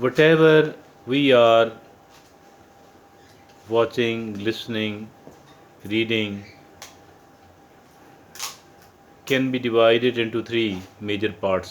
Whatever we are watching, listening, reading can be divided into three major parts.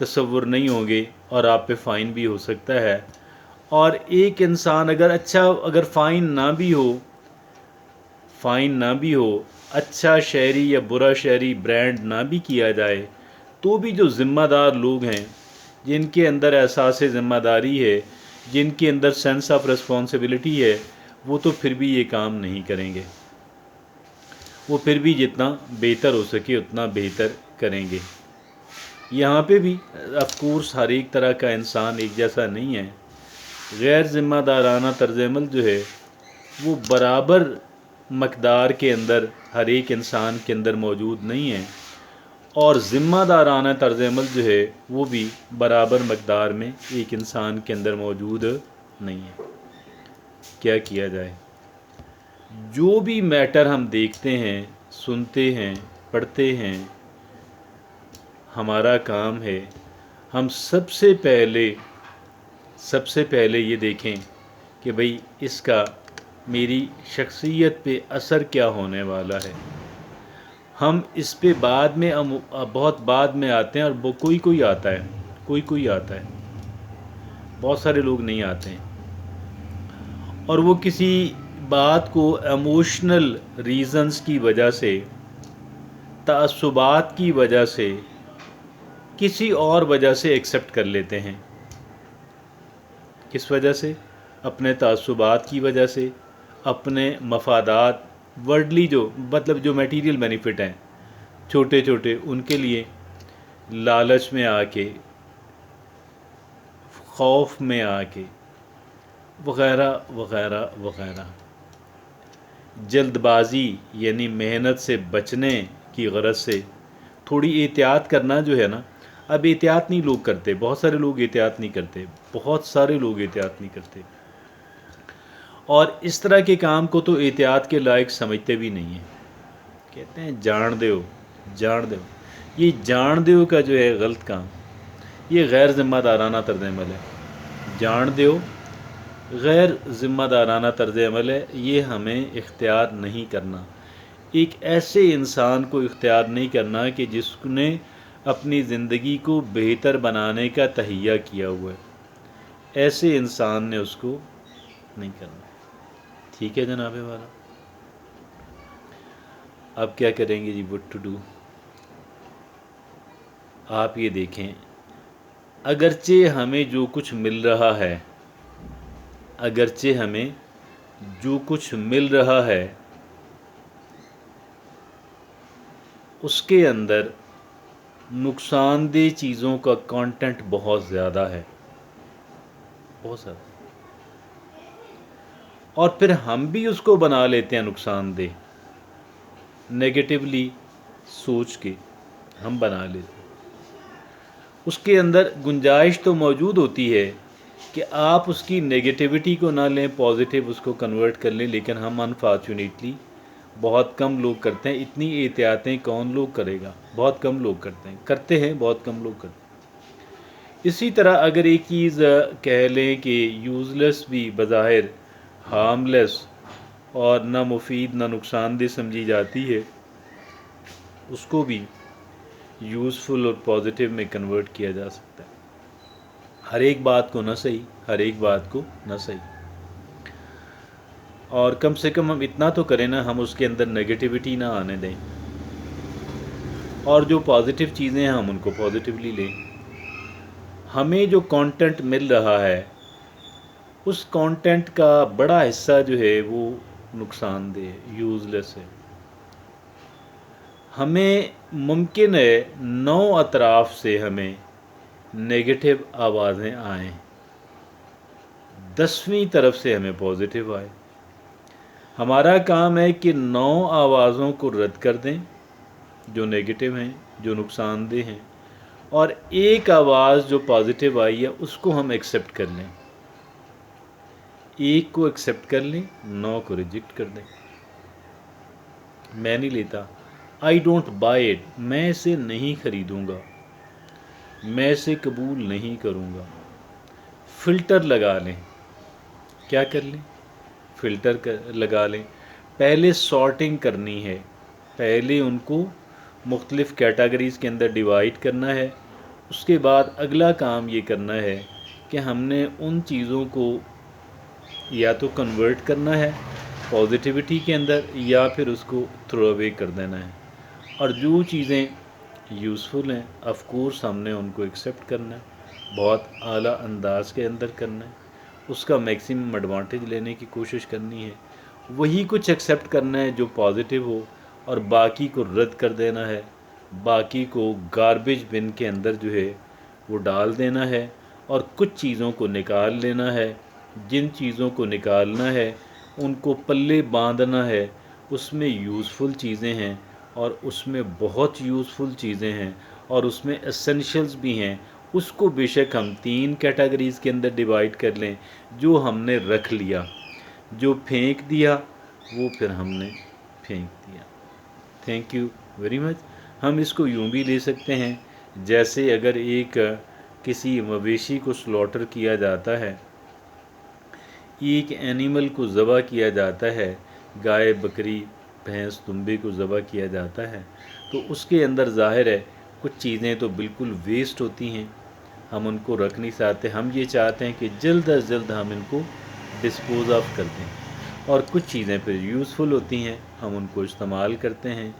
تصور نہیں ہوں گے اور آپ پہ فائن بھی ہو سکتا ہے. اور ایک انسان اگر فائن نہ بھی ہو اچھا شہری یا برا شہری برانڈ نہ بھی کیا جائے تو بھی جو ذمہ دار لوگ ہیں جن کے اندر احساس ذمہ داری ہے، جن کے اندر سینس آف ریسپانسبلٹی ہے، وہ تو پھر بھی یہ کام نہیں کریں گے. وہ پھر بھی جتنا بہتر ہو سکے اتنا بہتر کریں گے. یہاں پہ بھی آف کورس ہر ایک طرح کا انسان ایک جیسا نہیں ہے. غیر ذمہ دارانہ طرز عمل جو ہے وہ برابر مقدار کے اندر ہر ایک انسان کے اندر موجود نہیں ہے، اور ذمہ دارانہ طرز عمل جو ہے وہ بھی برابر مقدار میں ایک انسان کے اندر موجود نہیں ہے. کیا کیا جائے؟ جو بھی میٹر ہم دیکھتے ہیں، سنتے ہیں، پڑھتے ہیں، ہمارا کام ہے ہم سب سے پہلے یہ دیکھیں کہ بھئی اس کا میری شخصیت پہ اثر کیا ہونے والا ہے. ہم اس پہ بہت بعد میں آتے ہیں، اور کوئی آتا ہے، بہت سارے لوگ نہیں آتے ہیں، اور وہ کسی بات کو ایموشنل ریزنز کی وجہ سے، تعصبات کی وجہ سے، کسی اور وجہ سے ایکسیپٹ کر لیتے ہیں. کس وجہ سے؟ اپنے تعصبات کی وجہ سے، اپنے مفادات، ورڈلی جو میٹیریل بینیفٹ ہیں چھوٹے چھوٹے، ان کے لیے لالچ میں آ کے، خوف میں آ کے، وغیرہ وغیرہ وغیرہ. جلد بازی یعنی محنت سے بچنے کی غرض سے تھوڑی احتیاط کرنا جو ہے نا، اب احتیاط نہیں لوگ کرتے، بہت سارے لوگ احتیاط نہیں کرتے، اور اس طرح کے کام کو تو احتیاط کے لائق سمجھتے بھی نہیں ہیں. کہتے ہیں جان دیو. یہ جان دیو کا جو ہے غلط کام، یہ غیر ذمہ دارانہ طرز عمل ہے. جان دیو غیر ذمہ دارانہ طرز عمل ہے، یہ ہمیں اختیار نہیں کرنا. ایک ایسے انسان کو اختیار نہیں کرنا کہ جس نے اپنی زندگی کو بہتر بنانے کا تہیہ کیا ہوا ہے، ایسے انسان نے اس کو نہیں کرنا. ٹھیک ہے جناب والا، اب کیا کریں گے جی؟ What to do. آپ یہ دیکھیں، اگرچہ ہمیں جو کچھ مل رہا ہے اس کے اندر نقصان دہ چیزوں کا کانٹینٹ بہت زیادہ ہے، بہت زیادہ، اور پھر ہم بھی اس کو بنا لیتے ہیں نقصان دہ. نیگیٹیولی سوچ کے ہم بنا لیتے ہیں. اس کے اندر گنجائش تو موجود ہوتی ہے کہ آپ اس کی نیگیٹیوٹی کو نہ لیں، پازیٹیو اس کو کنورٹ کر لیں، لیکن ہم انفارچونیٹلی بہت کم لوگ کرتے ہیں. اتنی احتیاطیں کون لوگ کرے گا؟ بہت کم لوگ کرتے ہیں، بہت کم لوگ کرتے ہیں. اسی طرح اگر ایک چیز کہہ لیں کہ یوز لیس بھی بظاہر ہارم لیس اور نہ مفید نہ نقصان دہ سمجھی جاتی ہے، اس کو بھی یوزفل اور پازیٹیو میں کنورٹ کیا جا سکتا ہے. ہر ایک بات کو نہ صحیح، اور کم سے کم ہم اتنا تو کریں نا، ہم اس کے اندر نیگیٹیوٹی نہ آنے دیں، اور جو پازیٹیو چیزیں ہیں ہم ان کو پازیٹیولی لیں. ہمیں جو کانٹینٹ مل رہا ہے اس کانٹینٹ کا بڑا حصہ جو ہے وہ نقصان دہ ہے، یوز لیس ہے. ہمیں ممکن ہے 9 اطراف سے ہمیں نیگیٹو آوازیں آئیں، 10ویں طرف سے ہمیں پازیٹیو آئے. ہمارا کام ہے کہ 9 آوازوں کو رد کر دیں جو نیگیٹو ہیں، جو نقصان دہ ہیں، اور ایک آواز جو پازیٹیو آئی ہے اس کو ہم ایکسیپٹ کر لیں. ایک کو ایکسیپٹ کر لیں، 9 کو ریجیکٹ کر دیں. میں نہیں لیتا، آئی ڈونٹ بائی اٹ، میں اسے نہیں خریدوں گا، میں اسے قبول نہیں کروں گا. فلٹر لگا لیں. کیا کر لیں؟ فلٹر لگا لیں. پہلے سارٹنگ کرنی ہے، پہلے ان کو مختلف کیٹاگریز کے اندر ڈیوائڈ کرنا ہے، اس کے بعد اگلا کام یہ کرنا ہے کہ ہم نے ان چیزوں کو یا تو کنورٹ کرنا ہے پازیٹیوٹی کے اندر یا پھر اس کو تھرو اوے کر دینا ہے، اور جو چیزیں یوزفل ہیں آف کورس ہم نے ان کو ایکسیپٹ کرنا ہے، بہت اعلیٰ انداز کے اندر کرنا ہے، اس کا میکسیمم ایڈوانٹیج لینے کی کوشش کرنی ہے، وہی کچھ ایکسیپٹ کرنا ہے جو پازیٹیو ہو، اور باقی کو رد کر دینا ہے، باقی کو گاربیج بن کے اندر جو ہے وہ ڈال دینا ہے، اور کچھ چیزوں کو نکال لینا ہے، جن چیزوں کو نکالنا ہے ان کو پلے باندھنا ہے، اس میں یوزفل چیزیں ہیں اور اس میں بہت یوزفل چیزیں ہیں اور اس میں اسینشلز بھی ہیں، اس کو بے شک ہم 3 کیٹیگریز کے اندر ڈیوائڈ کر لیں، جو ہم نے رکھ لیا، جو پھینک دیا وہ پھر ہم نے پھینک دیا۔ تھینک یو ویری مچ۔ ہم اس کو یوں بھی لے سکتے ہیں جیسے اگر ایک کسی مویشی کو سلوٹر کیا جاتا ہے، ایک اینیمل کو ذبح کیا جاتا ہے، گائے بکری بھینس دمبے کو ذبح کیا جاتا ہے، تو اس کے اندر ظاہر ہے کچھ چیزیں تو بالکل ویسٹ ہوتی ہیں، ہم ان کو رکھ نہیں چاہتے، ہم یہ چاہتے ہیں کہ جلد از جلد ہم ان کو ڈسپوز آف کر دیں، اور کچھ چیزیں پھر یوزفل ہوتی ہیں، ہم ان کو استعمال کرتے ہیں،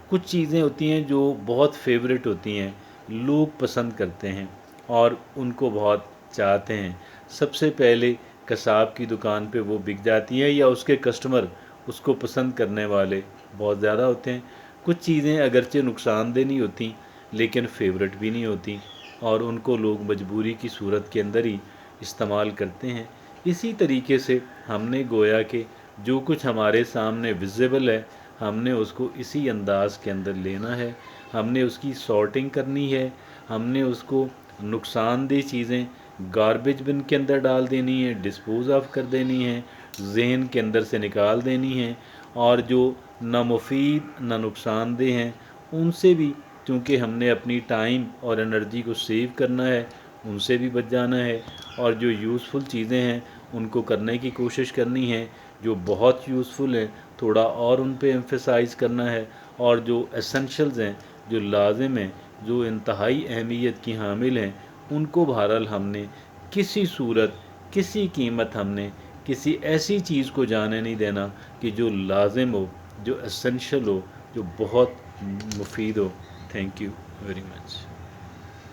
کچھ چیزیں ہوتی ہیں جو بہت فیوریٹ ہوتی ہیں، لوگ پسند کرتے ہیں اور ان کو بہت چاہتے ہیں، سب سے پہلے قصاب کی دکان پہ وہ بک جاتی ہیں یا اس کے کسٹمر اس کو پسند کرنے والے بہت زیادہ ہوتے ہیں، کچھ چیزیں اگرچہ نقصان دہ نہیں ہوتی لیکن فیوریٹ بھی نہیں ہوتی اور ان کو لوگ مجبوری کی صورت کے اندر ہی استعمال کرتے ہیں۔ اسی طریقے سے ہم نے گویا کہ جو کچھ ہمارے سامنے ویزیبل ہے ہم نے اس کو اسی انداز کے اندر لینا ہے، ہم نے اس کی سارٹنگ کرنی ہے، ہم نے اس کو نقصان دہ چیزیں گاربیج بن کے اندر ڈال دینی ہے، ڈسپوز آف کر دینی ہے، ذہن کے اندر سے نکال دینی ہے، اور جو نہ مفید نہ نقصان دہ ہیں ان سے بھی، چونکہ ہم نے اپنی ٹائم اور انرجی کو سیو کرنا ہے، ان سے بھی بچ جانا ہے، اور جو یوزفل چیزیں ہیں ان کو کرنے کی کوشش کرنی ہے، جو بہت یوزفل ہیں تھوڑا اور ان پہ ایمفیسائز کرنا ہے، اور جو ایسنشلز ہیں جو لازم ہیں جو انتہائی اہمیت کی حامل ہیں ان کو بہرحال ہم نے کسی صورت کسی قیمت ہم نے کسی ایسی چیز کو جانے نہیں دینا کہ جو لازم ہو، جو اسینشل ہو، جو بہت مفید ہو۔ Thank you very much.